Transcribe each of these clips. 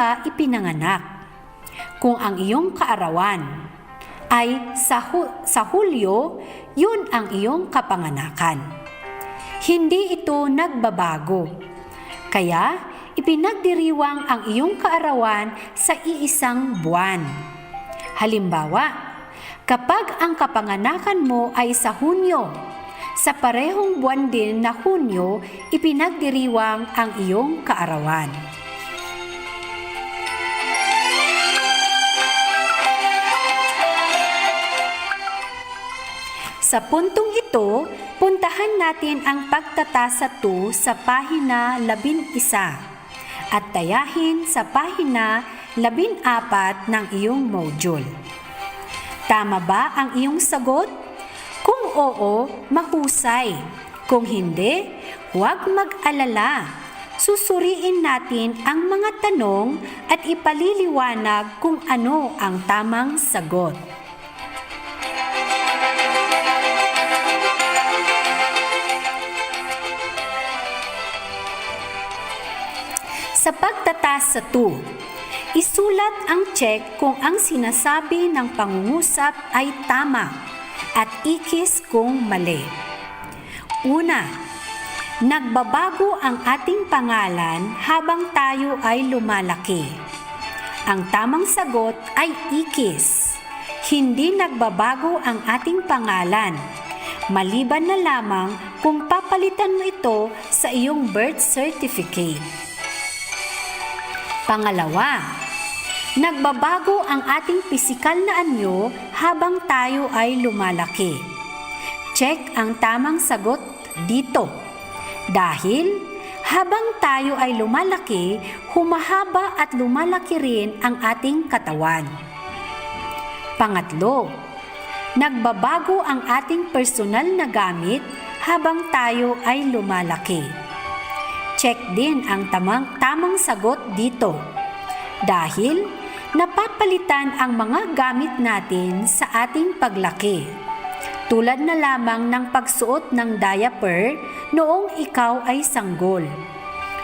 ka ipinanganak. Kung ang iyong kaarawan ay sa Hulyo, yun ang iyong kapanganakan. Hindi ito nagbabago. Kaya, ipinagdiriwang ang iyong kaarawan sa iisang buwan. Halimbawa, kapag ang kapanganakan mo ay sa Hunyo, sa parehong buwan din na Hunyo, ipinagdiriwang ang iyong kaarawan. Sa puntong ito, puntahan natin ang pagtatasa 2 sa pahina 11 at tayahin sa pahina 14 ng iyong module. Tama ba ang iyong sagot? Kung oo, mahusay. Kung hindi, huwag mag-alala. Susuriin natin ang mga tanong at ipaliliwanag kung ano ang tamang sagot. Sa pagtatasa 2, isulat ang check kung ang sinasabi ng pangungusap ay tama at ikis kung mali. Una, nagbabago ang ating pangalan habang tayo ay lumalaki. Ang tamang sagot ay ikis. Hindi nagbabago ang ating pangalan, maliban na lamang kung papalitan mo ito sa iyong birth certificate. Pangalawa, nagbabago ang ating pisikal na anyo habang tayo ay lumalaki. Check ang tamang sagot dito. Dahil habang tayo ay lumalaki, humahaba at lumalaki rin ang ating katawan. Pangatlo, nagbabago ang ating personal na gamit habang tayo ay lumalaki. Check din ang tamang sagot dito. Dahil napapalitan ang mga gamit natin sa ating paglaki. Tulad na lamang ng pagsuot ng diaper noong ikaw ay sanggol.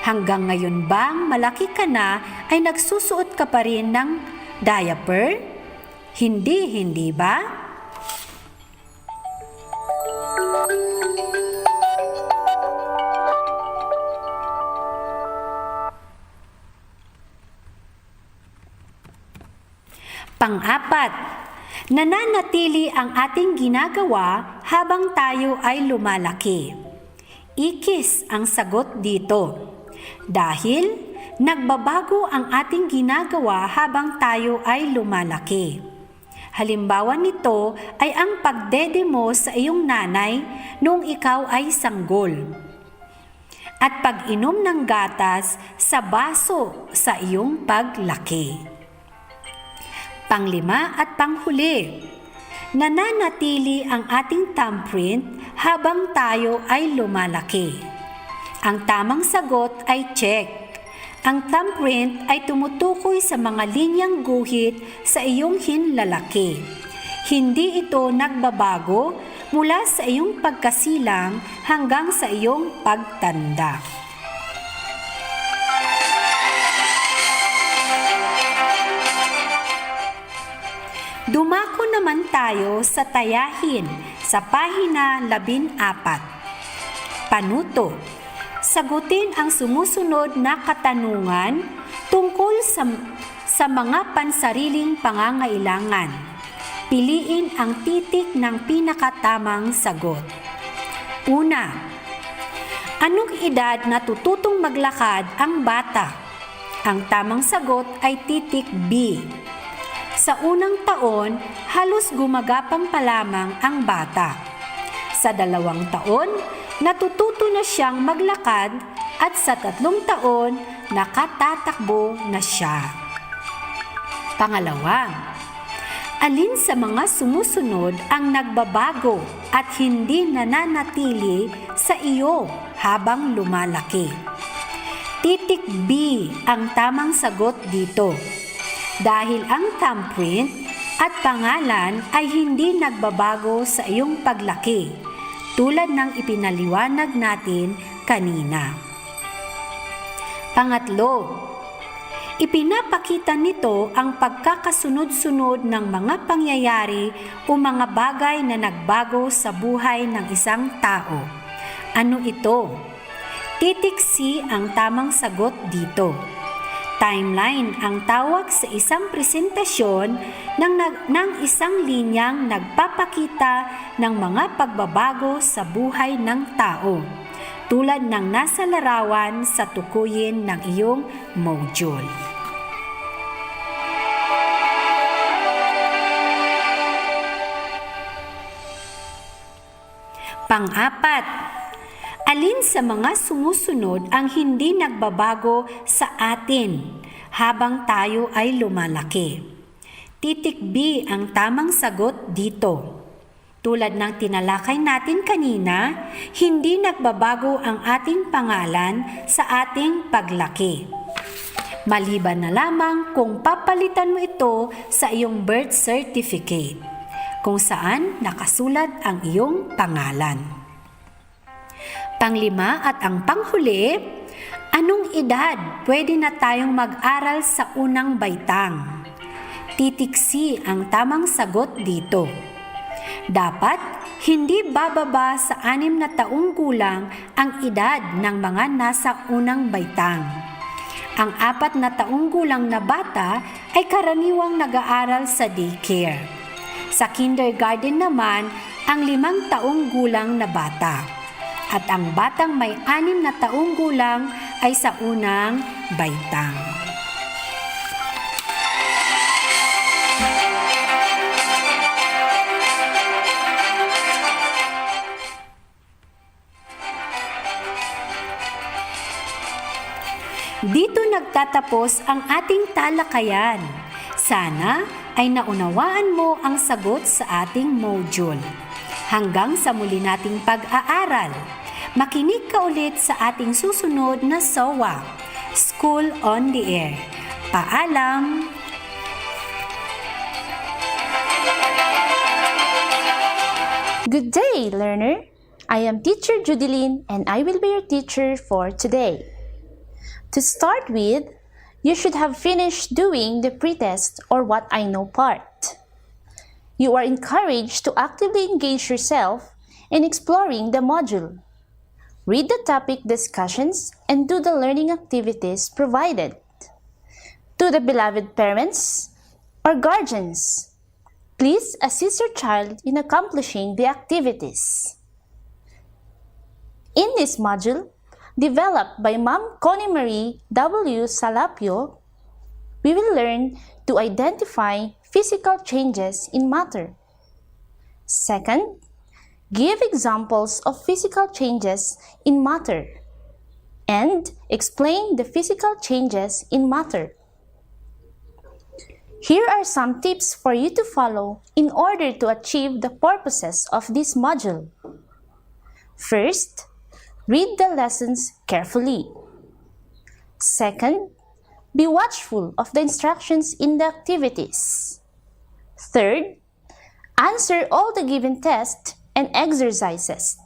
Hanggang ngayon bang malaki ka na ay nagsusuot ka pa rin ng diaper? Hindi ba? Pang-apat, nananatili ang ating ginagawa habang tayo ay lumalaki. Ikis ang sagot dito. Dahil nagbabago ang ating ginagawa habang tayo ay lumalaki. Halimbawa nito ay ang pagdede mo sa iyong nanay noong ikaw ay sanggol. At pag-inom ng gatas sa baso sa iyong paglaki. Panglima at panghuli, nananatili ang ating thumbprint habang tayo ay lumalaki. Ang tamang sagot ay check. Ang thumbprint ay tumutukoy sa mga linyang guhit sa iyong hinlalaki. Hindi ito nagbabago mula sa iyong pagkasilang hanggang sa iyong pagtanda. Dumako naman tayo sa tayahin sa pahina 14. Panuto. Sagutin ang sumusunod na katanungan tungkol sa mga pansariling pangangailangan. Piliin ang titik ng pinakatamang sagot. Una, anong edad natututong maglakad ang bata? Ang tamang sagot ay titik B. Sa unang taon, halos gumagapang pa lamang ang bata. Sa 2 taon, natututo na siyang maglakad at sa 3 taon, nakatatakbo na siya. Pangalawa, alin sa mga sumusunod ang nagbabago at hindi nananatili sa iyo habang lumalaki? Titik B ang tamang sagot dito. Dahil ang thumbprint at pangalan ay hindi nagbabago sa iyong paglaki, tulad ng ipinaliwanag natin kanina. Pangatlo, Ipinapakita nito ang pagkakasunod-sunod ng mga pangyayari o mga bagay na nagbago sa buhay ng isang tao. Ano ito? Titik C ang tamang sagot dito. Timeline ang tawag sa isang presentasyon ng isang linyang nagpapakita ng mga pagbabago sa buhay ng tao, tulad ng nasa larawan sa tukuyin ng iyong module. Pang-apat, alin sa mga sumusunod ang hindi nagbabago sa atin habang tayo ay lumalaki? Titik B ang tamang sagot dito. Tulad ng tinalakay natin kanina, hindi nagbabago ang ating pangalan sa ating paglaki. Maliban na lamang kung papalitan mo ito sa iyong birth certificate, kung saan nakasulat ang iyong pangalan. Panglima at ang panghuli, anong edad pwede na tayong mag-aral sa unang baitang? Titik C ang tamang sagot dito. Dapat hindi bababa sa 6 na taong gulang ang edad ng mga nasa unang baitang. Ang 4 na taong gulang na bata ay karaniwang nag-aaral sa daycare. Sa kindergarten naman, ang 5 taong gulang na bata. At ang batang may 6 na taong gulang ay sa unang baitang. Dito nagtatapos ang ating talakayan. Sana ay naunawaan mo ang sagot sa ating module. Hanggang sa muli nating pag-aaral, makinig ka ulit sa ating susunod na SOA, School on the Air. Paalam! Good day, learner! I am Teacher Judilyn and I will be your teacher for today. To start with, you should have finished doing the pretest or what I know part. You are encouraged to actively engage yourself in exploring the module. Read the topic discussions and do the learning activities provided. To the beloved parents or guardians, please assist your child in accomplishing the activities. In this module, developed by Ma'am Connie Marie W. Salapio, we will learn to identify physical changes in matter. Second, give examples of physical changes in matter and explain the physical changes in matter. Here are some tips for you to follow in order to achieve the purposes of this module. First, read the lessons carefully. Second, be watchful of the instructions in the activities. Third, answer all the given tests and exercises.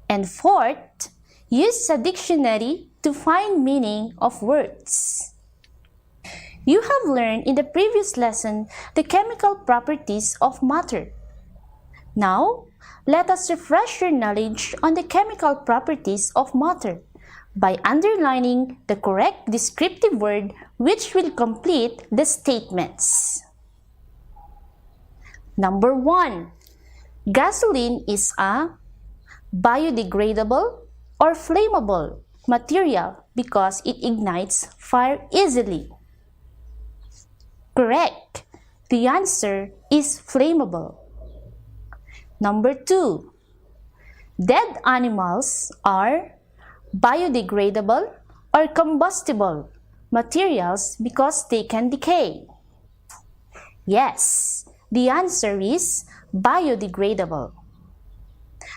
And fourth, use a dictionary to find meaning of words. You have learned in the previous lesson the chemical properties of matter. Now, let us refresh your knowledge on the chemical properties of matter by underlining the correct descriptive word which will complete the statements. Number 1. Gasoline is a biodegradable or flammable material because it ignites fire easily. Correct. The answer is flammable. Number 2. Dead animals are biodegradable or combustible materials because they can decay. Yes, the answer is biodegradable.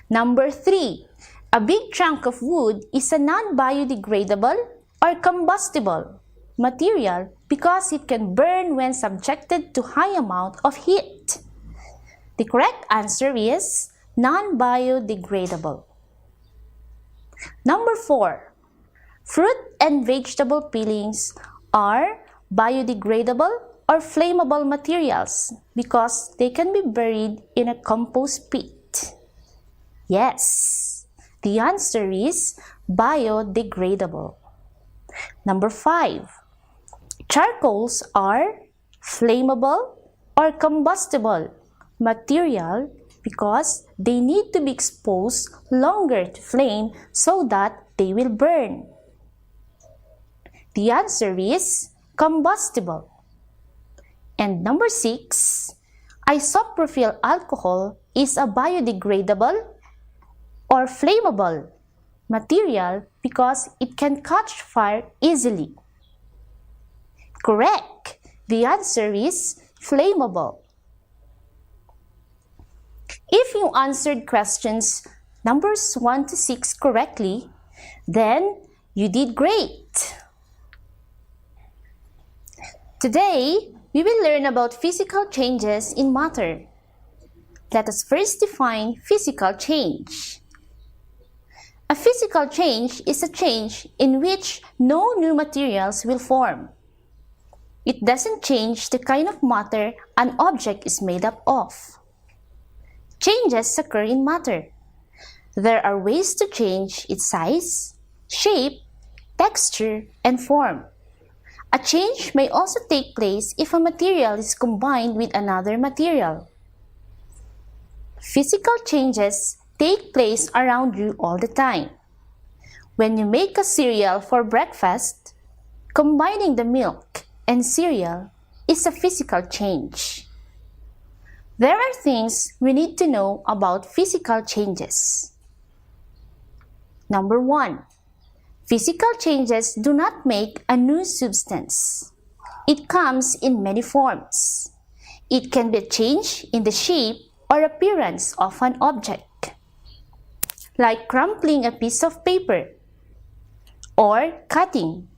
Number 3. A big chunk of wood is a non-biodegradable or combustible material because it can burn when subjected to high amount of heat. The correct answer is non-biodegradable. Number 4. Fruit and vegetable peelings are biodegradable or flammable materials because they can be buried in a compost pit? Yes, the answer is biodegradable. Number 5. Charcoals are flammable or combustible material because they need to be exposed longer to flame so that they will burn. The answer is combustible. And number 6, isopropyl alcohol is a biodegradable or flammable material because it can catch fire easily. Correct. The answer is flammable. If you answered questions numbers 1 to 6 correctly, then you did great. Today, we will learn about physical changes in matter. Let us first define physical change. A physical change is a change in which no new materials will form. It doesn't change the kind of matter an object is made up of. Changes occur in matter. There are ways to change its size, shape, texture, and form. A change may also take place if a material is combined with another material. Physical changes take place around you all the time. When you make a cereal for breakfast, combining the milk and cereal is a physical change. There are things we need to know about physical changes. Number 1. Physical changes do not make a new substance. It comes in many forms. It can be a change in the shape or appearance of an object, like crumpling a piece of paper, or cutting,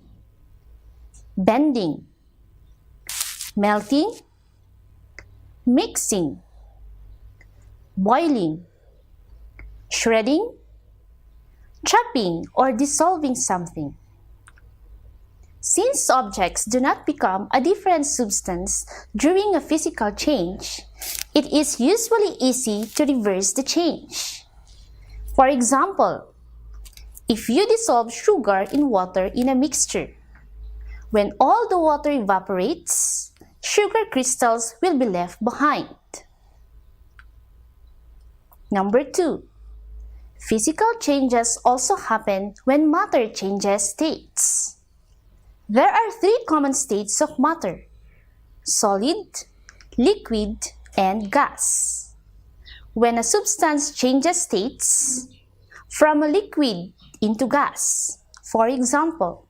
bending, melting, mixing, boiling, shredding, chopping, or dissolving something. Since objects do not become a different substance during a physical change, it is usually easy to reverse the change. For example, if you dissolve sugar in water in a mixture, when all the water evaporates, sugar crystals will be left behind. Number 2. Physical changes also happen when matter changes states. There are 3 common states of matter: solid, liquid, and gas. When a substance changes states from a liquid into gas, for example,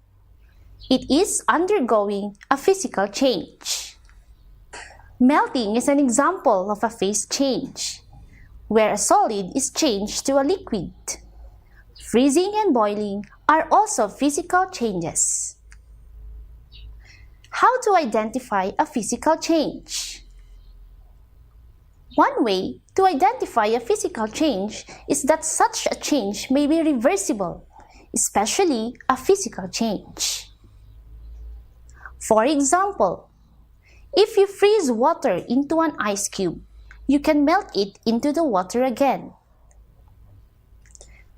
it is undergoing a physical change. Melting is an example of a phase change, where a solid is changed to a liquid. Freezing and boiling are also physical changes. How to identify a physical change? One way to identify a physical change is that such a change may be reversible, especially a physical change. For example, if you freeze water into an ice cube, you can melt it into the water again.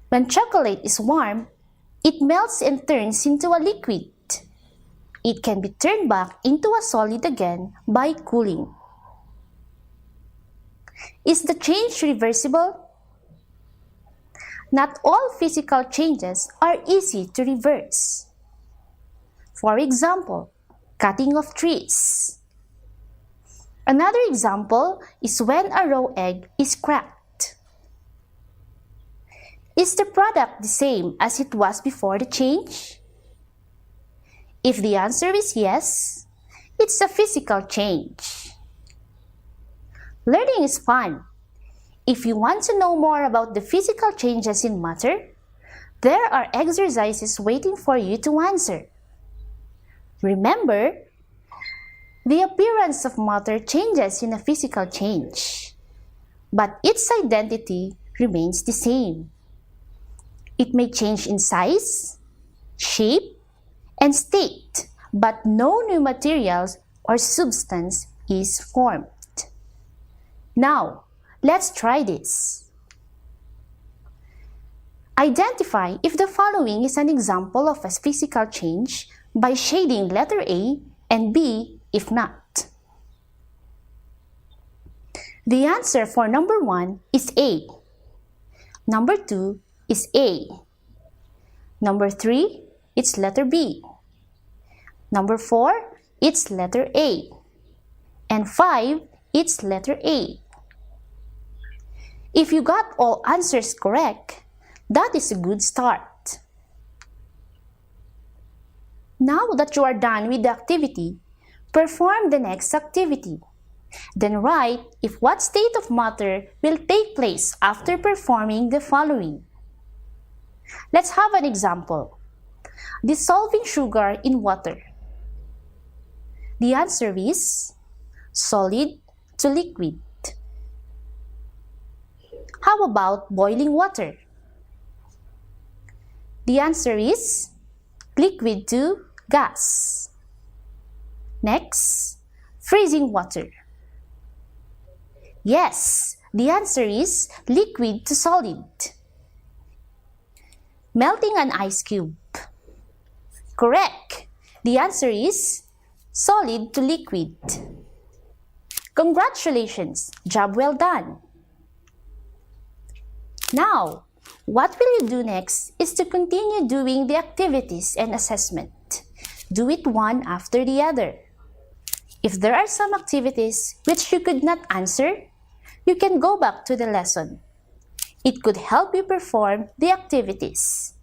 When chocolate is warm, it melts and turns into a liquid. It can be turned back into a solid again by cooling. Is the change reversible? Not all physical changes are easy to reverse. For example, cutting of trees. Another example is when a raw egg is cracked. Is the product the same as it was before the change? If the answer is yes, it's a physical change. Learning is fun. If you want to know more about the physical changes in matter, there are exercises waiting for you to answer. Remember, the appearance of matter changes in a physical change, but its identity remains the same. It may change in size, shape, and state, but no new materials or substance is formed. Now, let's try this. Identify if the following is an example of a physical change by shading letter A and B if not. The answer for number 1 is A. Number 2 is A. Number 3, it's letter B. Number 4, it's letter A. And 5, it's letter A. If you got all answers correct, that is a good start. Now that you are done with the activity, perform the next activity. Then write if what state of matter will take place after performing the following. Let's have an example. Dissolving sugar in water. The answer is solid to liquid. How about boiling water? The answer is liquid to gas. Next, freezing water. Yes, the answer is liquid to solid. Melting an ice cube. Correct. The answer is solid to liquid. Congratulations! Job well done! Now, what will you do next is to continue doing the activities and assessment. Do it one after the other. If there are some activities which you could not answer, you can go back to the lesson. It could help you perform the activities.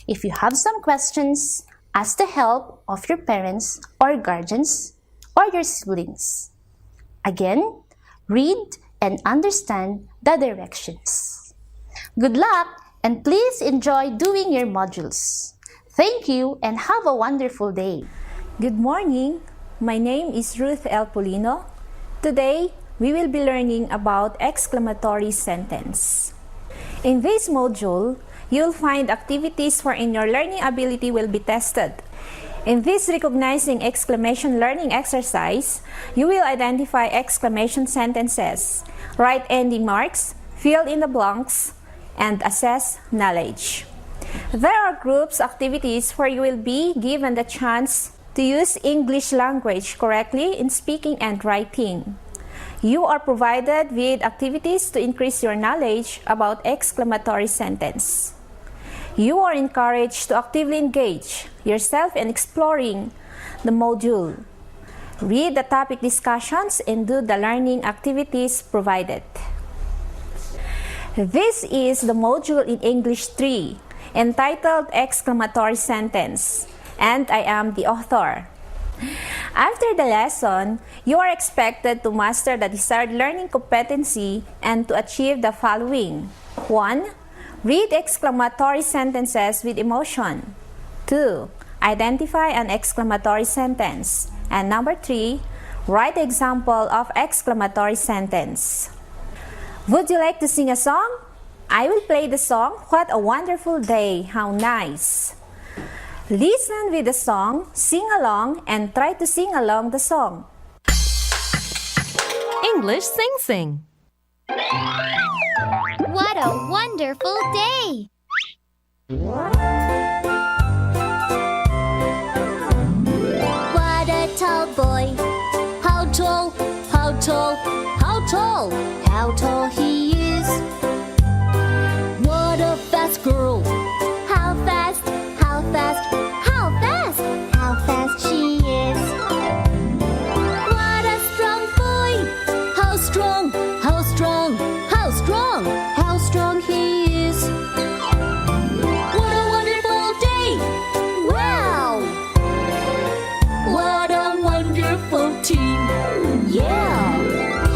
If you have some questions, ask the help of your parents or guardians or your siblings. Again, read and understand the directions. Good luck and please enjoy doing your modules. Thank you and have a wonderful day. Good morning. My name is Ruth L. Polino. Today, we will be learning about exclamatory sentence. In this module, you'll find activities wherein your learning ability will be tested. In this recognizing exclamation learning exercise, you will identify exclamation sentences, write ending marks, fill in the blanks, and assess knowledge. There are groups activities where you will be given the chance to use English language correctly in speaking and writing. You are provided with activities to increase your knowledge about exclamatory sentence. You are encouraged to actively engage yourself in exploring the module. Read the topic discussions and do the learning activities provided. This is the module in English 3, entitled Exclamatory Sentence, and I am the author. After the lesson, you are expected to master the desired learning competency and to achieve the following. 1. Read exclamatory sentences with emotion. 2. Identify an exclamatory sentence. And number 3, write example of exclamatory sentence. Would you like to sing a song? I will play the song, What a Wonderful Day, How Nice. Listen with the song, sing along, and try to sing along the song. English Sing. What a wonderful day! What a tall boy! How tall, how tall, how tall, how tall he is! What a fast girl! How fast, how fast, how fast, how fast she is! What a strong boy! How strong, how strong, how strong, how strong he is! What a wonderful day! Wow! What a wonderful team! Yeah!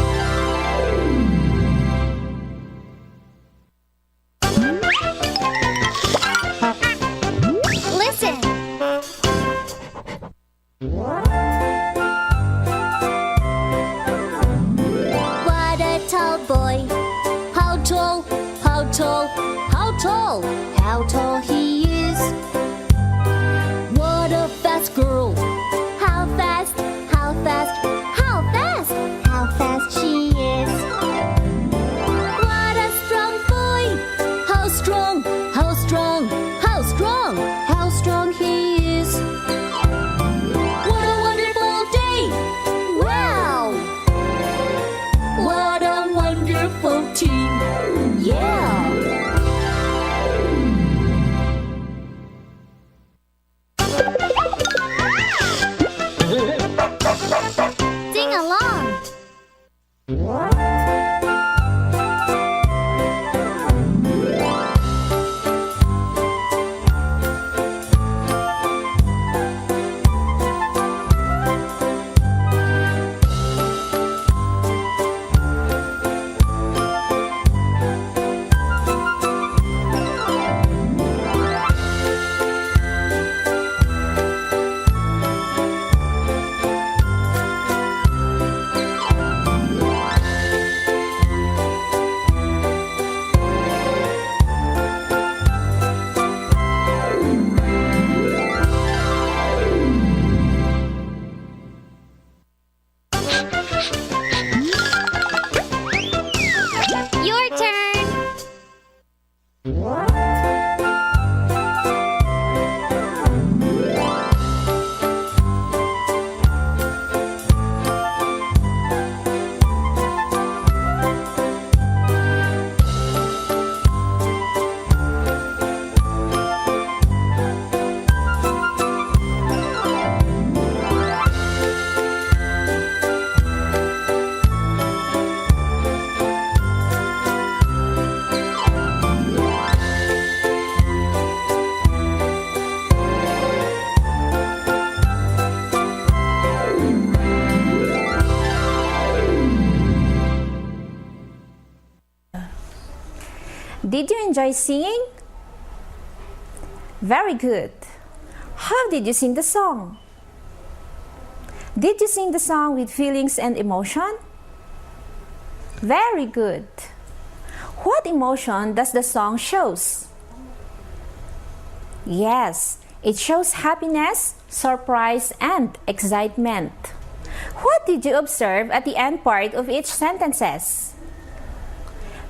Did you enjoy singing? Very good. How did you sing the song? Did you sing the song with feelings and emotion? Very good. What emotion does the song shows? Yes, it shows happiness, surprise, and excitement. What did you observe at the end part of each sentences?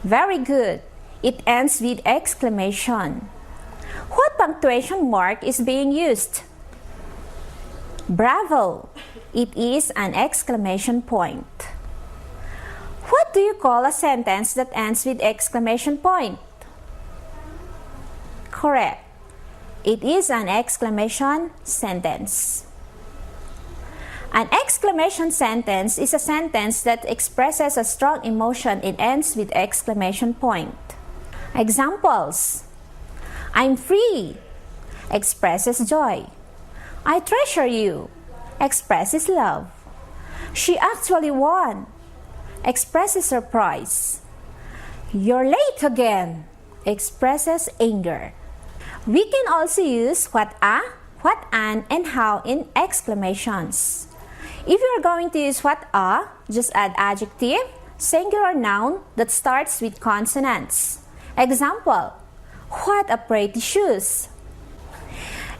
Very good. It ends with exclamation. What punctuation mark is being used? Bravo! It is an exclamation point. What do you call a sentence that ends with exclamation point? Correct. It is an exclamation sentence. An exclamation sentence is a sentence that expresses a strong emotion and ends with exclamation point. Examples: I'm free expresses joy. I treasure you expresses love. She actually won expresses surprise. You're late again expresses anger. We can also use what a, what an, and how in exclamations. If you're going to use what a, just add adjective, singular noun that starts with consonants. Example: what a pretty shoes.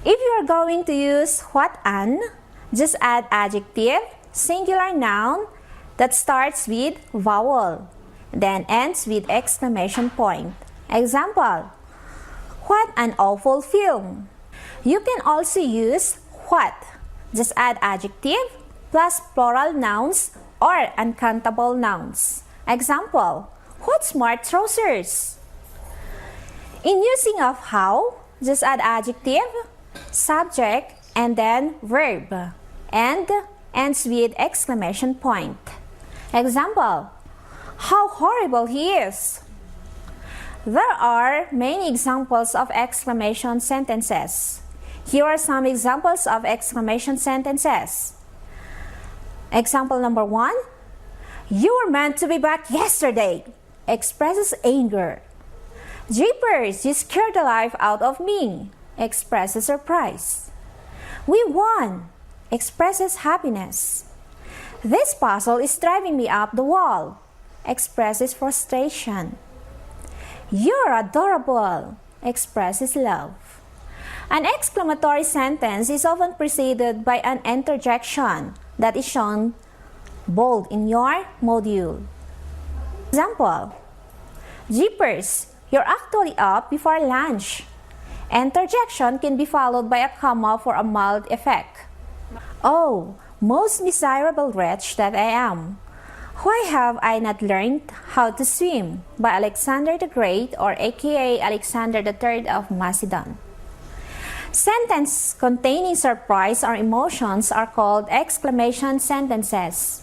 If you are going to use what an, just add adjective, singular noun that starts with vowel, then ends with exclamation point. Example: what an awful film. You can also use what, just add adjective plus plural nouns or uncountable nouns. Example: what smart trousers. In using of how, just add adjective, subject, and then verb, and ends with exclamation point. Example: how horrible he is. There are many examples of exclamation sentences. Here are some examples of exclamation sentences. Example number 1. You were meant to be back yesterday expresses anger. Jeepers, you scared the life out of me expresses surprise. We won expresses happiness. This puzzle is driving me up the wall expresses frustration. You're adorable expresses love. An exclamatory sentence is often preceded by an interjection that is shown bold in your module. Example: Jeepers, you're actually up before lunch. Interjection can be followed by a comma for a mild effect. Oh, most miserable wretch that I am. Why have I not learned how to swim? By Alexander the Great, or aka Alexander III of Macedon. Sentences containing surprise or emotions are called exclamation sentences.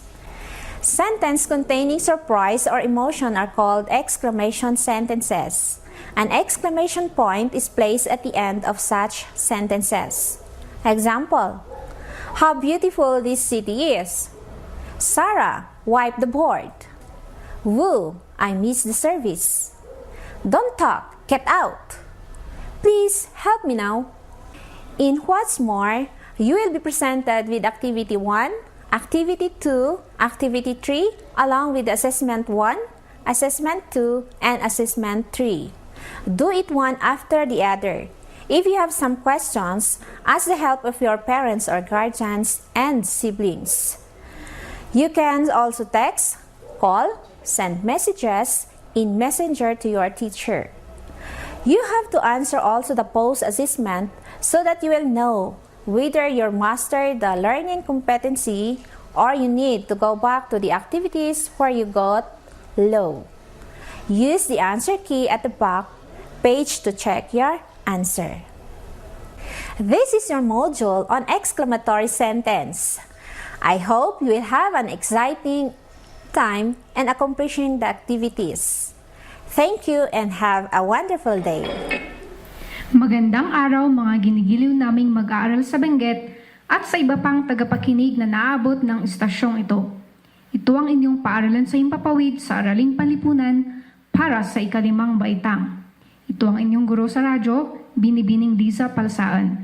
Sentences containing surprise or emotion are called exclamation sentences. An exclamation point is placed at the end of such sentences. Example: how beautiful this city is. Sarah, wipe the board. Woo, I miss the service. Don't talk, get out. Please help me now. In What's More, you will be presented with Activity 1, Activity 2, Activity 3, along with Assessment 1, Assessment 2, and Assessment 3. Do it one after the other. If you have some questions, ask the help of your parents or guardians and siblings. You can also text, call, send messages in Messenger to your teacher. You have to answer also the post-assessment so that you will know whether you mastered the learning competency or you need to go back to the activities where you got low. Use the answer key at the back page to check your answer. This is your module on exclamatory sentence. I hope you will have an exciting time and accomplishing the activities. Thank you and have a wonderful day. Magandang araw mga ginigiliw naming mag-aaral sa Benguet at sa iba pang tagapakinig na naabot ng istasyong ito. Ito ang inyong paaralan sa Himpapawid sa Araling Panlipunan para sa ika-5 baitang. Ito ang inyong guro sa radyo, Binibining Liza Palsaan.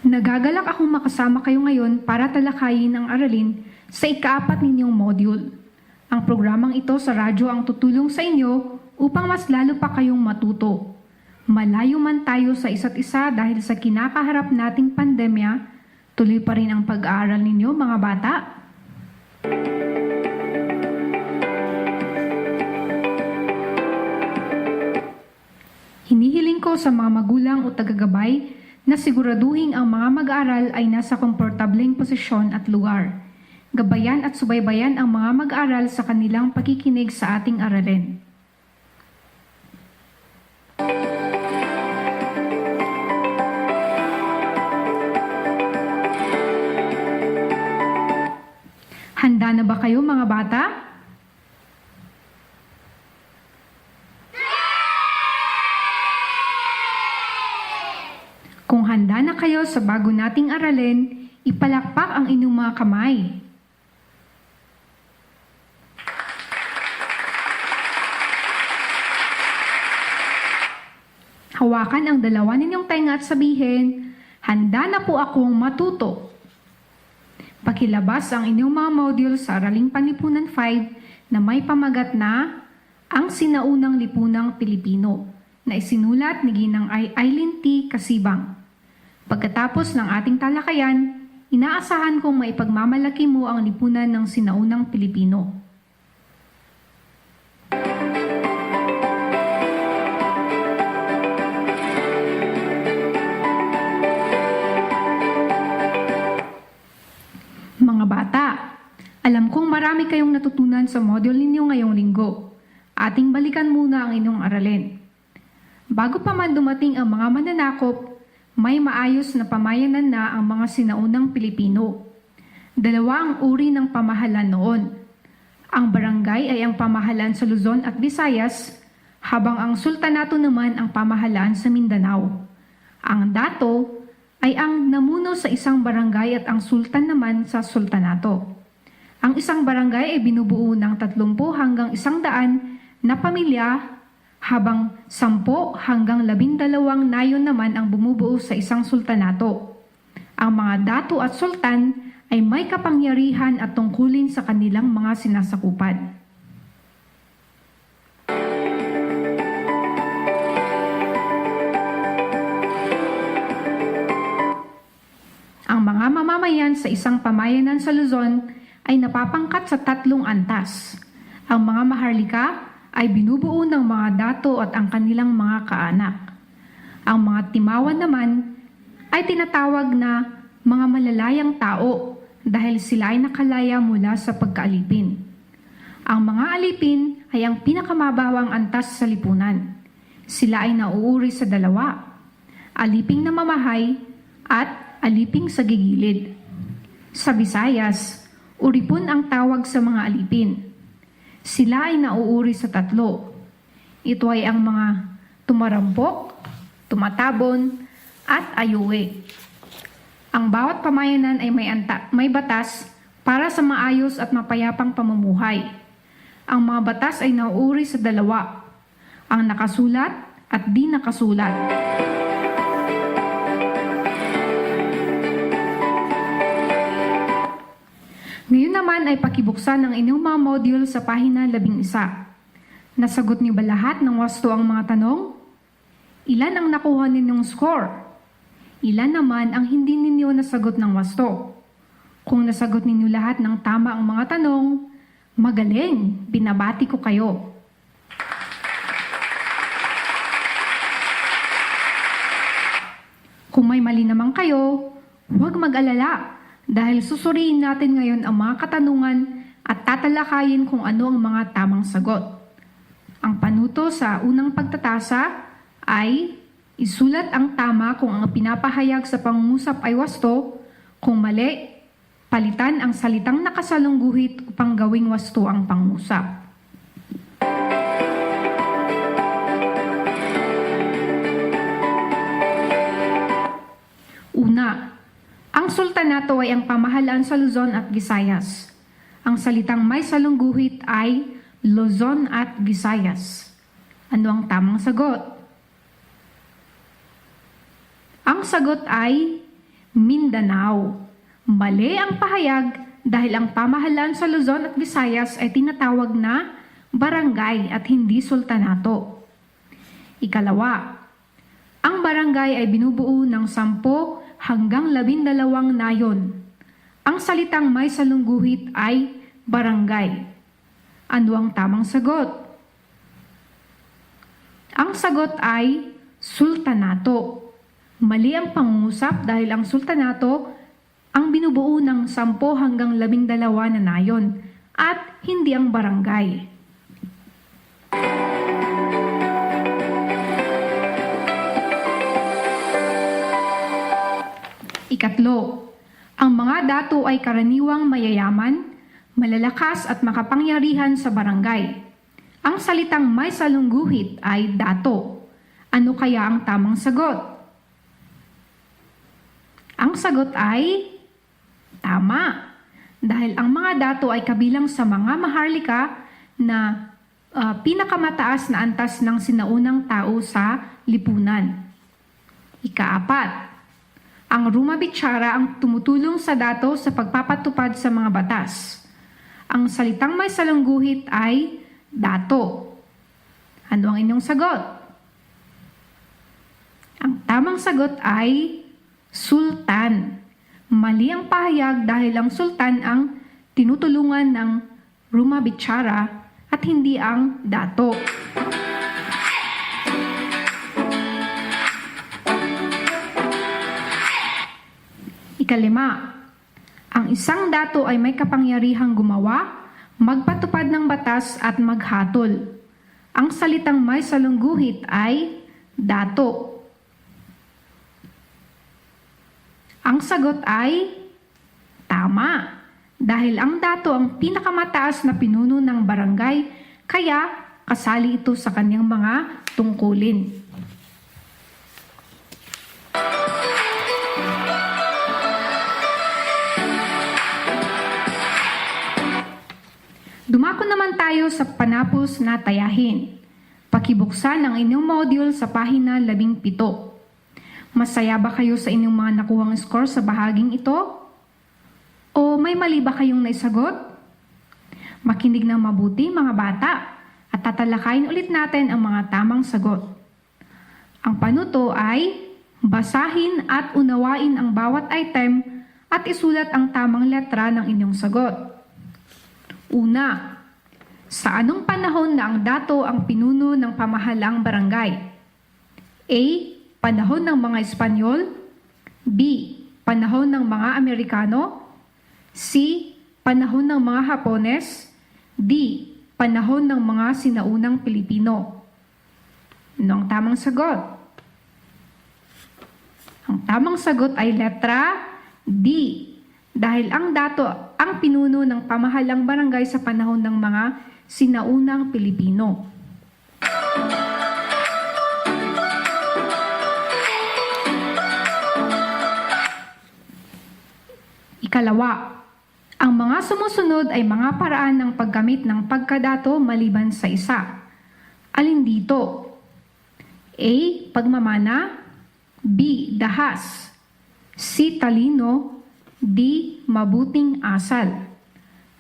Nagagalak akong makasama kayo ngayon para talakayin ang aralin sa ika-4 ninyong module. Ang programang ito sa radyo ang tutulong sa inyo upang mas lalo pa kayong matuto. Malayo man tayo sa isa't isa dahil sa kinakaharap nating pandemya, tuloy pa rin ang pag-aaral ninyo mga bata. Hinihiling ko sa mga magulang o tagagabay na siguraduhin ang mga mag-aaral ay nasa komportableng posisyon at lugar. Gabayan at subaybayan ang mga mag-aaral sa kanilang pakikinig sa ating aralin. Handa na ba kayo mga bata? Kung handa na kayo sa bago nating aralin, ipalakpak ang inyong mga kamay. Hawakan ang dalawa ninyong tenga at sabihin, handa na po akong matuto. Pakilabas ang inyong mga module sa Araling Panlipunan 5 na may pamagat na Ang Sinaunang Lipunang Pilipino na isinulat ni Ginang Aileen T. Kasibang. Pagkatapos ng ating talakayan, inaasahan kong maipagmamalaki mo ang lipunan ng sinaunang Pilipino. Mga bata, alam kong marami kayong natutunan sa module ninyo ngayong linggo. Ating balikan muna ang inyong aralin. Bago pa man dumating ang mga mananakop, may maayos na pamayanan na ang mga sinaunang Pilipino. Dalawa ang uri ng pamahalan noon. Ang barangay ay ang pamahalaan sa Luzon at Visayas, habang ang sultanato naman ang pamahalaan sa Mindanao. Ang dato ay ang namuno sa isang barangay at ang sultan naman sa sultanato. Ang isang barangay ay binubuo ng 30 hanggang 100 na pamilya, habang 10 hanggang 12 nayon naman ang bumubuo sa isang sultanato. Ang mga dato at sultan ay may kapangyarihan at tungkulin sa kanilang mga sinasakupan. Ang mga mamamayan sa isang pamayanan sa Luzon ay napapangkat sa 3 antas. Ang mga maharlika ay binubuo ng mga dato at ang kanilang mga kaanak. Ang mga timawan naman ay tinatawag na mga malalayang tao dahil sila ay nakalaya mula sa pagkaalipin. Ang mga alipin ay ang pinakamababang antas sa lipunan. Sila ay nauuri sa 2, aliping namamahay at aliping sa gigilid. Sa Visayas, uripon ang tawag sa mga alipin. Sila ay nauuri sa 3. Ito ay ang mga tumarampok, tumatabon, at ayuwi. Ang bawat pamayanan ay may batas para sa maayos at mapayapang pamumuhay. Ang mga batas ay nauuri sa 2, ang nakasulat at di nakasulat. Ngayon naman ay pakibuksan ang inyong mga module sa pahina 11. Nasagot niyo ba lahat ng wasto ang mga tanong? Ilan ang nakuha ninyong score? Ilan naman ang hindi ninyo nasagot ng wasto? Kung nasagot ninyo lahat ng tama ang mga tanong, magaling, binabati ko kayo. Kung may mali naman kayo, huwag mag-alala. Dahil susuriin natin ngayon ang mga katanungan at tatalakayin kung ano ang mga tamang sagot. Ang panuto sa unang pagtatasa ay isulat ang tama kung ang pinapahayag sa pangungusap ay wasto, kung mali, palitan ang salitang nakasalungguhit upang gawing wasto ang pangungusap. Una, ang sultan sultanato ay ang pamahalaan sa Luzon at Visayas. Ang salitang may salungguhit ay Luzon at Visayas. Ano ang tamang sagot? Ang sagot ay Mindanao. Mali ang pahayag dahil ang pamahalaan sa Luzon at Visayas ay tinatawag na barangay at hindi sultanato. Ikalawa, ang barangay ay binubuo ng 10 hanggang 12 nayon. Ang salitang may salungguhit ay barangay. Ano ang tamang sagot? Ang sagot ay sultanato. Mali ang pangungusap dahil ang sultanato ang binubuo ng 10 hanggang 12 na nayon at hindi ang barangay. Ikatlo, ang mga dato ay karaniwang mayayaman, malalakas at makapangyarihan sa barangay. Ang salitang may salungguhit ay dato. Ano kaya ang tamang sagot? Ang sagot ay tama. Dahil ang mga dato ay kabilang sa mga maharlika na pinakamataas na antas ng sinaunang tao sa lipunan. Ikaapat, ang rumabitsara ang tumutulong sa dato sa pagpapatupad sa mga batas. Ang salitang may salungguhit ay dato. Ano ang inyong sagot? Ang tamang sagot ay sultan. Mali ang pahayag dahil ang sultan ang tinutulungan ng rumabitsara at hindi ang dato. Ikalima, ang isang dato ay may kapangyarihang gumawa, magpatupad ng batas at maghatol. Ang salitang may salungguhit ay dato. Ang sagot ay tama. Dahil ang dato ang pinakamataas na pinuno ng barangay, kaya kasali ito sa kanyang mga tungkulin. Dumako naman tayo sa panapos na tayahin. Pakibuksan ang inyong module sa pahina 17. Masaya ba kayo sa inyong mga nakuhang score sa bahaging ito? O may mali ba kayong naisagot? Makinig ng mabuti mga bata at tatalakayin ulit natin ang mga tamang sagot. Ang panuto ay basahin at unawain ang bawat item at isulat ang tamang letra ng inyong sagot. Una, sa anong panahon na ang dato ang pinuno ng pamahalang barangay? A. Panahon ng mga Espanyol. B. Panahon ng mga Amerikano. C. Panahon ng mga Hapones. D. Panahon ng mga sinaunang Pilipino. Ano ang tamang sagot? Ang tamang sagot ay letra D. Dahil ang dato ang pinuno ng pamahalang barangay sa panahon ng mga sinaunang Pilipino. Ikalawa, ang mga sumusunod ay mga paraan ng paggamit ng pagkadato maliban sa isa. Alin dito? A. Pagmamana. B. Dahas. C. Talino. D. Mabuting asal.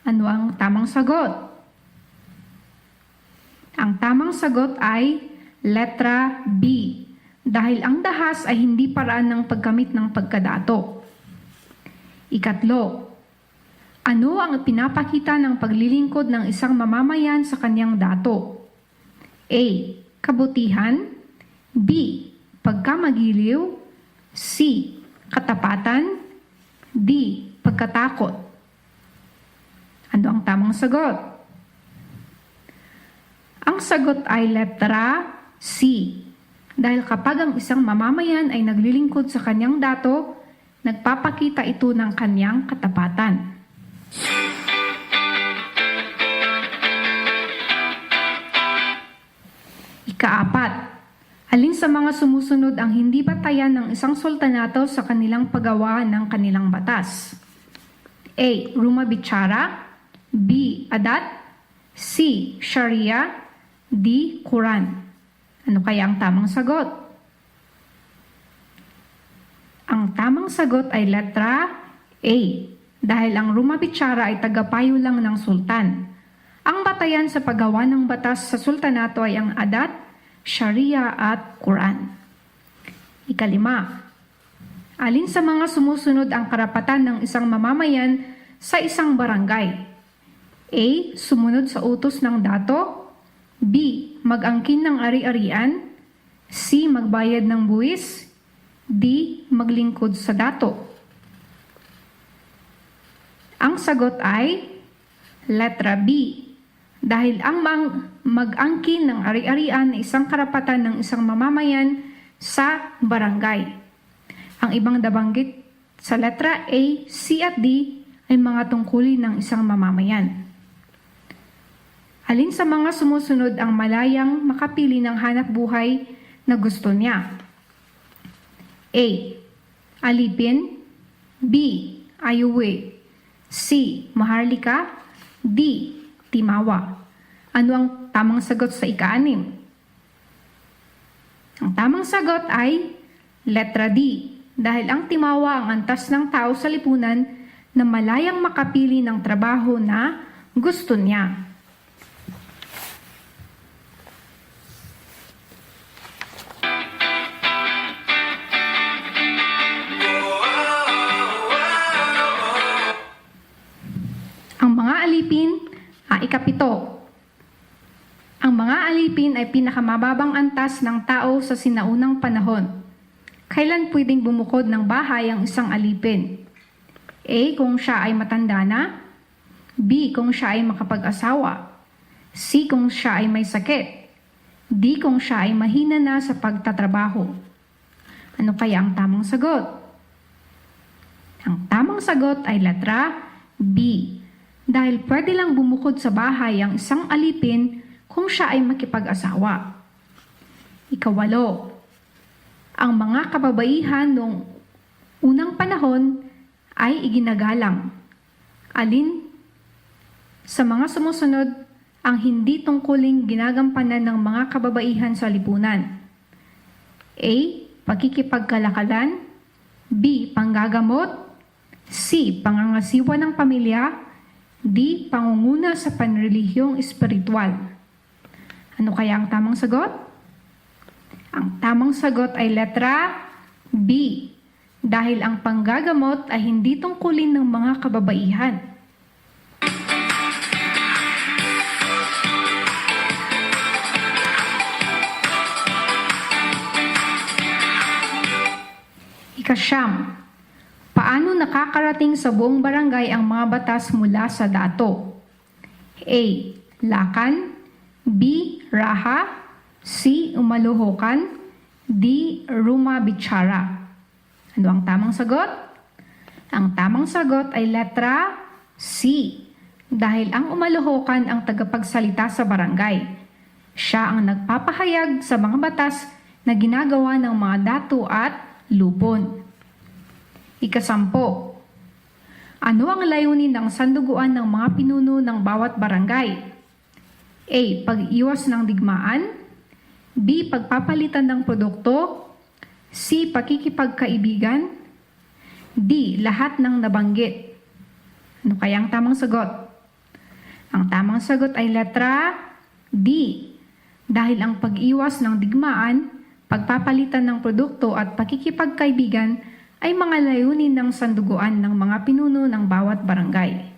Ano ang tamang sagot? Ang tamang sagot ay letra B. Dahil ang dahas ay hindi paraan ng paggamit ng pagkadato. Ikatlo, ano ang pinapakita ng paglilingkod ng isang mamamayan sa kanyang dato? A. Kabutihan. B. Pagkamagiliw. C. Katapatan. D. Pagkatakot. Ano ang tamang sagot? Ang sagot ay letra C. Dahil kapag ang isang mamamayan ay naglilingkod sa kanyang dato, nagpapakita ito ng kanyang katapatan. Ikaapat, Alin sa mga sumusunod ang hindi batayan ng isang sultanato sa kanilang paggawa ng kanilang batas? A. Rumah Bicara, B. Adat, C. Sharia, D. Quran. Ano kaya ang tamang sagot? Ang tamang sagot ay letra A, dahil ang Rumah Bicara ay tagapayo lang ng sultan. Ang batayan sa paggawa ng batas sa sultanato ay ang adat, sharia at Quran. Ikalima, alin sa mga sumusunod ang karapatan ng isang mamamayan sa isang barangay? A. Sumunod sa utos ng dato, B. Mag-angkin ng ari-arian, C. Magbayad ng buwis, D. Maglingkod sa dato. Ang sagot ay letra B, dahil ang mag-angkin ng ari-arian ay isang karapatan ng isang mamamayan sa barangay. Ang ibang nabanggit sa letra A, C at D ay mga tungkulin ng isang mamamayan. Alin sa mga sumusunod ang malayang makapili ng hanap buhay na gusto niya? A. Alipin, B. Ayuwi, C. Maharlika, D. Timawa. Ano ang tamang sagot sa ika-6? Ang tamang sagot ay letra D, dahil ang timawa ang antas ng tao sa lipunan na malayang makapili ng trabaho na gusto niya. Ang mga alipin ikapito. Ang mga alipin ay pinakamababang antas ng tao sa sinaunang panahon. Kailan pwedeng bumukod ng bahay ang isang alipin? A. Kung siya ay matanda na, B. Kung siya ay makapag-asawa, C. Kung siya ay may sakit, D. Kung siya ay mahina na sa pagtatrabaho. Ano kaya ang tamang sagot? Ang tamang sagot ay letra B, dahil pwede lang bumukod sa bahay ang isang alipin kung siya ay makipag-asawa. Ikawalo, ang mga kababaihan noong unang panahon ay iginagalang. Alin sa mga sumusunod ang hindi tungkuling ginagampanan ng mga kababaihan sa lipunan? A. Pakikipagkalakalan, B. Panggagamot, C. Pangangasiwa ng pamilya, D. Pangunguna sa panrelihiyong espiritual. Ano kaya ang tamang sagot? Ang tamang sagot ay letra B, dahil ang panggagamot ay hindi tungkulin ng mga kababaihan. Ika-9, paano nakakarating sa buong barangay ang mga batas mula sa dato? A. Lakan, B. Raha, C. Umaluhokan, D. Rumah Bicara. Ano ang tamang sagot? Ang tamang sagot ay letra C, dahil ang umaluhokan ang tagapagsalita sa barangay. Siya ang nagpapahayag sa mga batas na ginagawa ng mga dato at lupon. Ika-10, ano ang layunin ng sanduguan ng mga pinuno ng bawat barangay? A. Pag-iwas ng digmaan, B. Pagpapalitan ng produkto, C. Pakikipagkaibigan, D. Lahat ng nabanggit. Ano kaya ang tamang sagot? Ang tamang sagot ay letra D, dahil ang pag-iwas ng digmaan, pagpapalitan ng produkto at pakikipagkaibigan ay mga layunin ng sanduguan ng mga pinuno ng bawat barangay.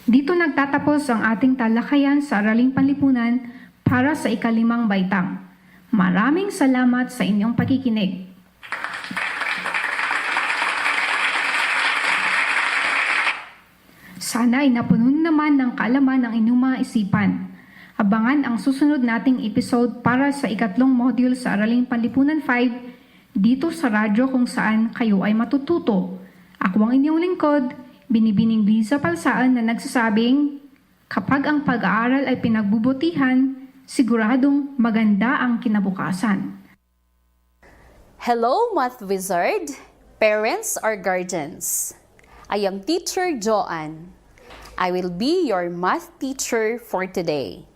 Dito nagtatapos ang ating talakayan sa Araling Panlipunan para sa ika-5 baitang. Maraming salamat sa inyong pakikinig. Sana ay napuno naman ng kaalaman ng inyong mga isipan. Abangan ang susunod nating episode para sa ika-3 module sa Araling Panlipunan 5 dito sa radyo kung saan kayo ay matututo. Ako ang inyong lingkod, Binibining Liza Palsaan na nagsasabing, kapag ang pag-aaral ay pinagbubutihan, siguradong maganda ang kinabukasan. Hello, Math Wizard, parents or guardians. I am Teacher Joanne. I will be your math teacher for today.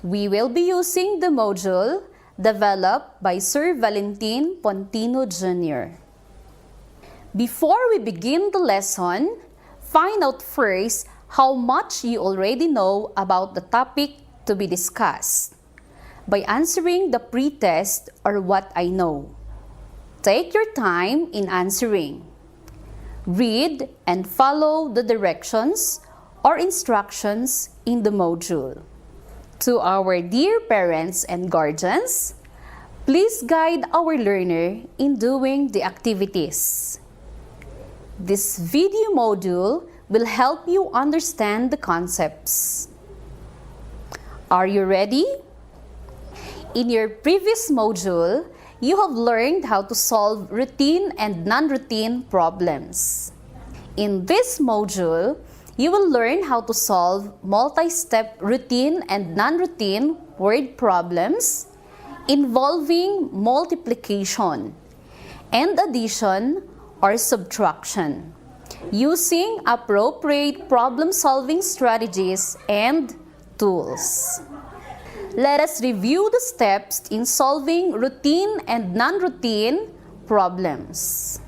We will be using the module developed by Sir Valentin Pontino Jr. Before we begin the lesson, find out first how much you already know about the topic to be discussed by answering the pre-test or what I know. Take your time in answering. Read and follow the directions or instructions in the module. To our dear parents and guardians, please guide our learner in doing the activities. This video module will help you understand the concepts. Are you ready? In your previous module, you have learned how to solve routine and non-routine problems. In this module, you will learn how to solve multi-step routine and non-routine word problems involving multiplication and addition or subtraction, using appropriate problem-solving strategies and tools. Let us review the steps in solving routine and non-routine problems.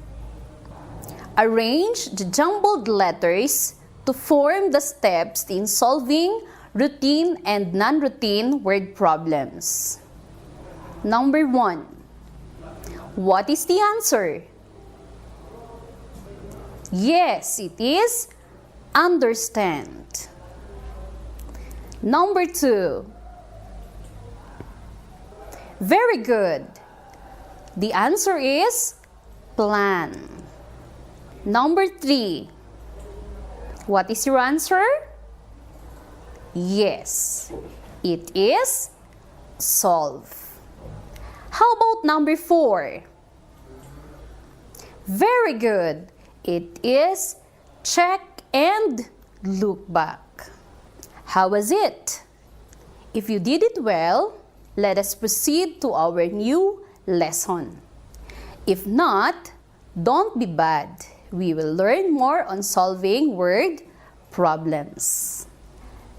Arrange the jumbled letters to form the steps in solving routine and non-routine word problems. Number 1. What is the answer? Yes, it is understand. Number 2. Very good. The answer is plan. Number 3. What is your answer? Yes, it is solve. How about number 4? Very good. It is check and look back. How was it? If you did it well, let us proceed to our new lesson. If not, don't be bad. We will learn more on solving word problems.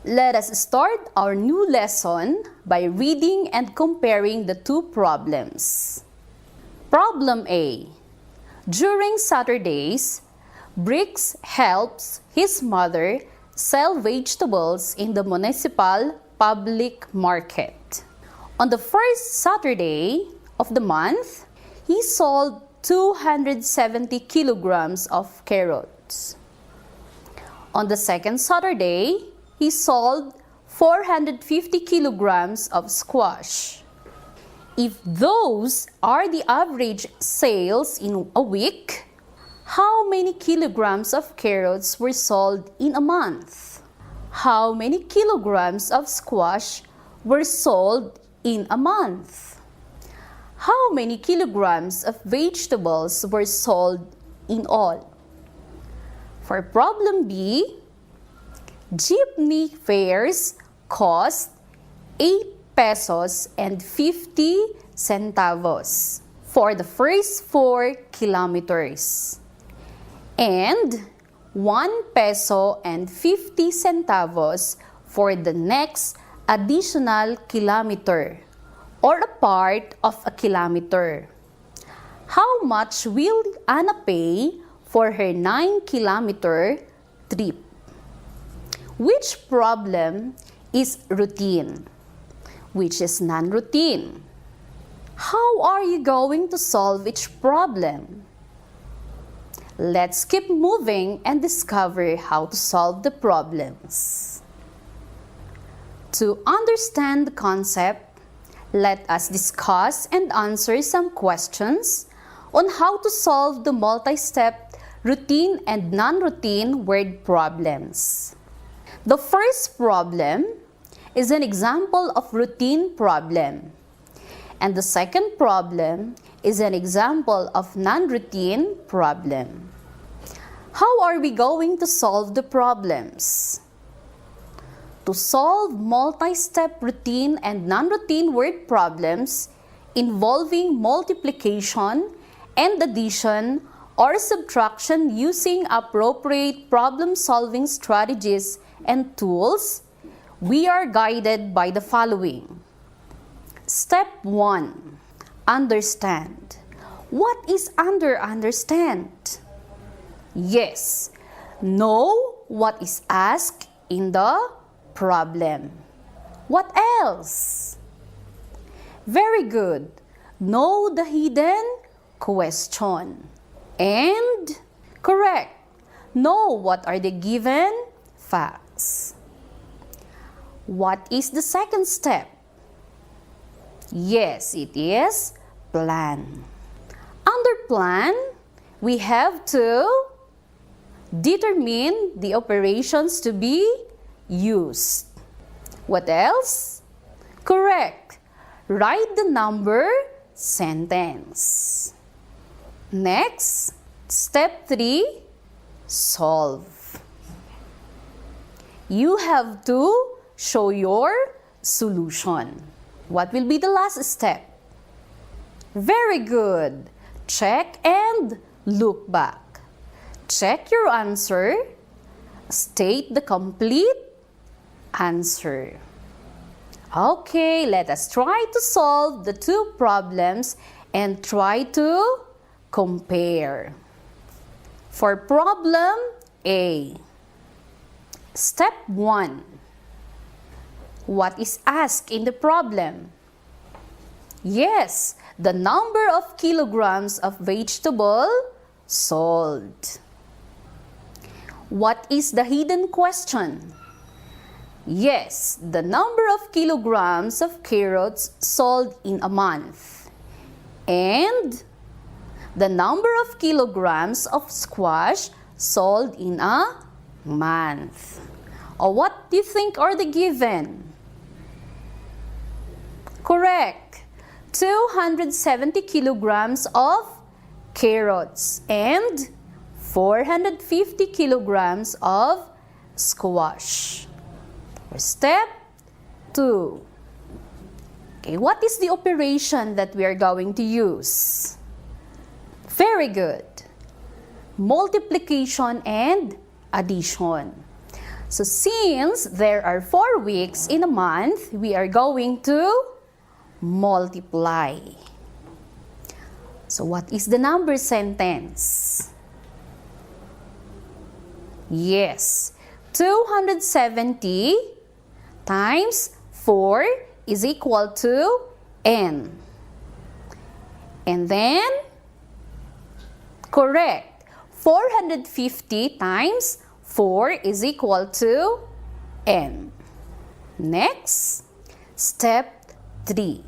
Let us start our new lesson by reading and comparing the two problems. Problem A. During Saturdays, Briggs helps his mother sell vegetables in the municipal public market. On the first Saturday of the month, he sold 270 kilograms of carrots. On the second Saturday, he sold 450 kilograms of squash. If those are the average sales in a week, how many kilograms of carrots were sold in a month? How many kilograms of squash were sold in a month? How many kilograms of vegetables were sold in all? For problem B, jeepney fares cost 8 pesos and 50 centavos for the first 4 kilometers and 1 peso and 50 centavos for the next additional kilometer or a part of a kilometer. How much will Anna pay for her 9-kilometer trip? Which problem is routine? Which is non-routine? How are you going to solve each problem? Let's keep moving and discover how to solve the problems. To understand the concept, let us discuss and answer some questions on how to solve the multi-step routine and non-routine word problems. The first problem is an example of routine problem, and the second problem is an example of non-routine problem. How are we going to solve the problems? To solve multi-step routine and non-routine word problems involving multiplication and addition or subtraction using appropriate problem-solving strategies and tools, we are guided by the following. Step 1. Understand. What is understand? Yes, know what is asked in the problem. What else? Very good. Know the hidden question. And correct. Know what are the given facts. What is the second step? Yes, it is plan. Under plan, we have to determine the operations to be used. What else? Correct. Write the number sentence. Next, step 3, solve. You have to show your solution. What will be the last step? Very good. Check and look back. Check your answer. State the complete answer. Okay, let us try to solve the two problems and try to compare. For problem A, step 1. What is asked in the problem? Yes, the number of kilograms of vegetable sold. What is the hidden question? Yes, the number of kilograms of carrots sold in a month. And the number of kilograms of squash sold in a month. Or what do you think are the given? Correct. 270 kilograms of carrots and 450 kilograms of squash. For step 2. Okay, what is the operation that we are going to use? Very good. Multiplication and addition. So since there are 4 weeks in a month, we are going to multiply. So what is the number sentence? Yes, 270 times 4 is equal to n. And then, correct, 450 times 4 is equal to n. Next, step 3.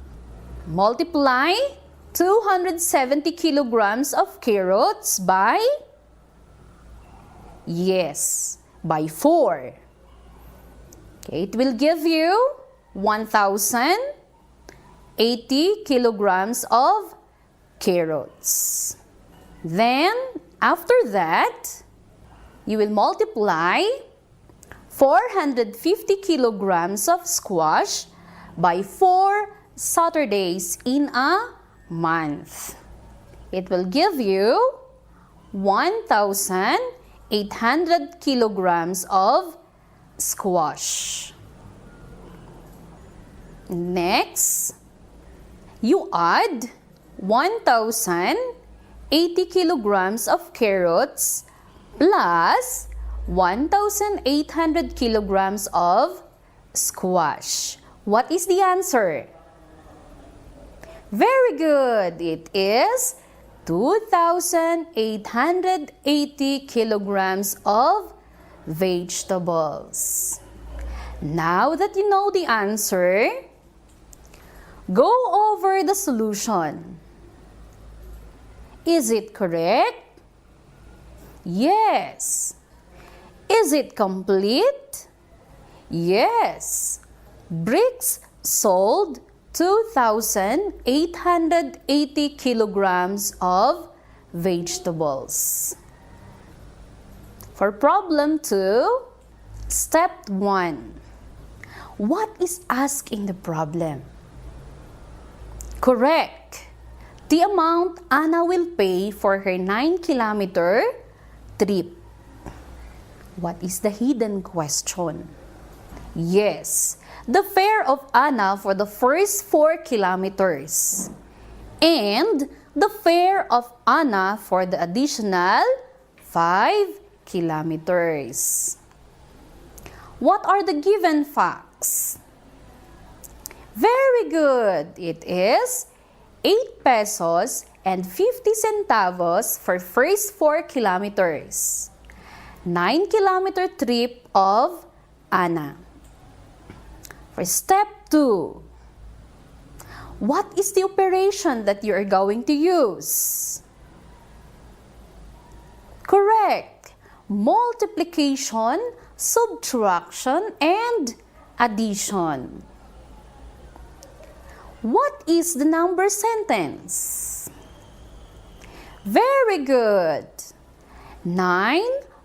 Multiply 270 kilograms of carrots by, yes, by 4. Okay, it will give you 1,080 kilograms of carrots. Then, after that, you will multiply 450 kilograms of squash by 4 Saturdays in a month. It will give you 1,800 kilograms of squash. Next, you add 1,080 kilograms of carrots plus 1,800 kilograms of squash. What is the answer? Very good. It is 2,880 kilograms of vegetables. Now that you know the answer, go over the solution. Is it correct? Yes. Is it complete? Yes. Bricks sold 2,880 kilograms of vegetables. For problem 2, step 1. What is asked in the problem? Correct. The amount Anna will pay for her 9-kilometer trip. What is the hidden question? Yes, the fare of Anna for the first 4 kilometers and the fare of Anna for the additional 5 kilometers. What are the given facts? Very good. It is 8 pesos and 50 centavos for first 4 kilometers. 9-kilometer trip of Anna. For step 2, what is the operation that you are going to use? Correct. Multiplication, subtraction, and addition. What is the number sentence? Very good. 9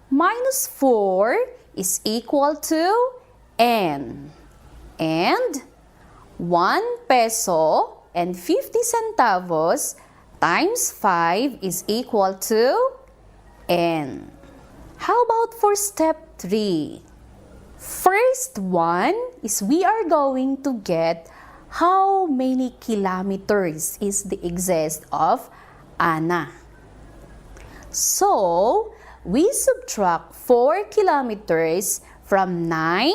minus 4 is equal to n. And 1 peso and 50 centavos times 5 is equal to n. How about for step 3? First one is we are going to get how many kilometers is the exist of Anna. So, we subtract 4 kilometers from 9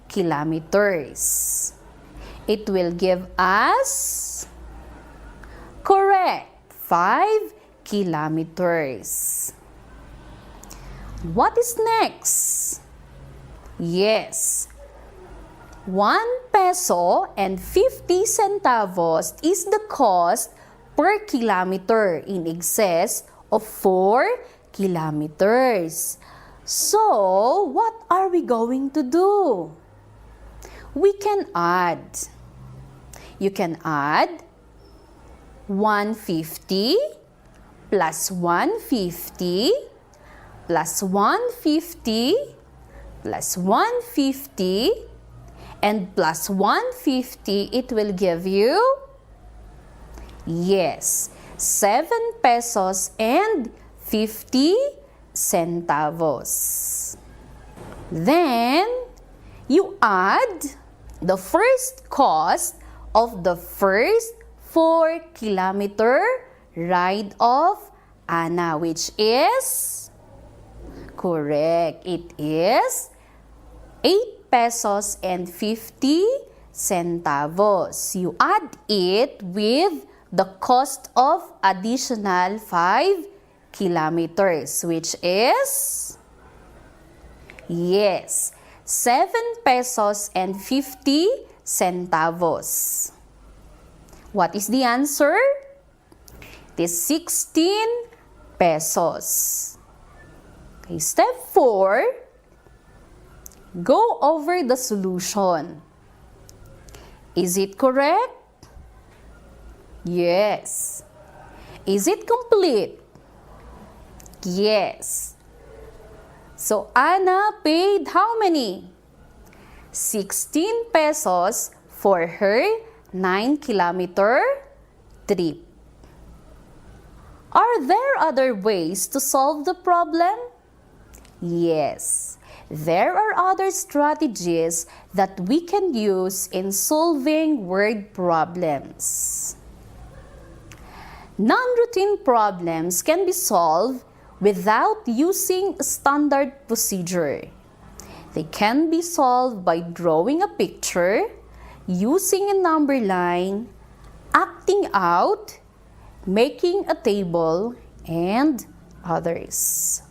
kilometers. It will give us, correct, 5 kilometers. What is next? Yes, 1 peso and 50 centavos is the cost per kilometer in excess of 4 kilometers. So, what are we going to do? We can add. You can add 150 plus 150 plus 150 plus 150 and plus 150, it will give you, yes, 7 pesos and 50 centavos. Then, you add the first cost of the first 4 kilometer ride of Anna, which is, correct, it is 8 pesos and 50 centavos. You add it with the cost of additional 5 kilometers, which is, yes, 7 pesos and 50 centavos. What is the answer? It is 16 pesos. Okay, step 4, go over the solution. Is it correct? Yes. Is it complete? Yes. So, Anna paid how many? 16 pesos for her 9-kilometer trip. Are there other ways to solve the problem? Yes. There are other strategies that we can use in solving word problems. Non-routine problems can be solved without using a standard procedure. They can be solved by drawing a picture, using a number line, acting out, making a table, and others.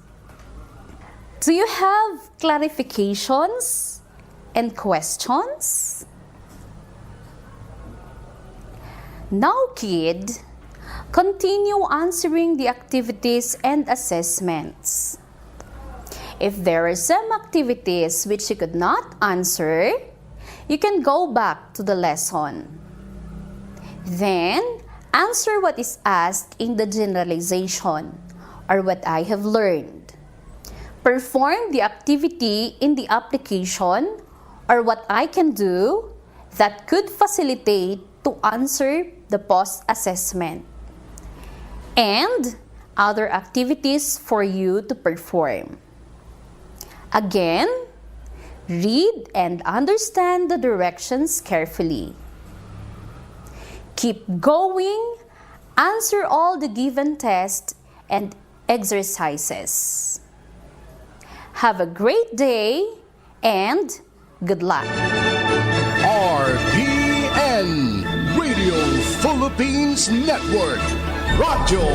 Do you have clarifications and questions? Now, kid, continue answering the activities and assessments. If there are some activities which you could not answer, you can go back to the lesson. Then, answer what is asked in the generalization or what I have learned. Perform the activity in the application or what I can do that could facilitate to answer the post-assessment. And other activities for you to perform. Again, read and understand the directions carefully. Keep going, answer all the given tests and exercises. Have a great day and good luck. RPN, Radio Philippines Network, Radyo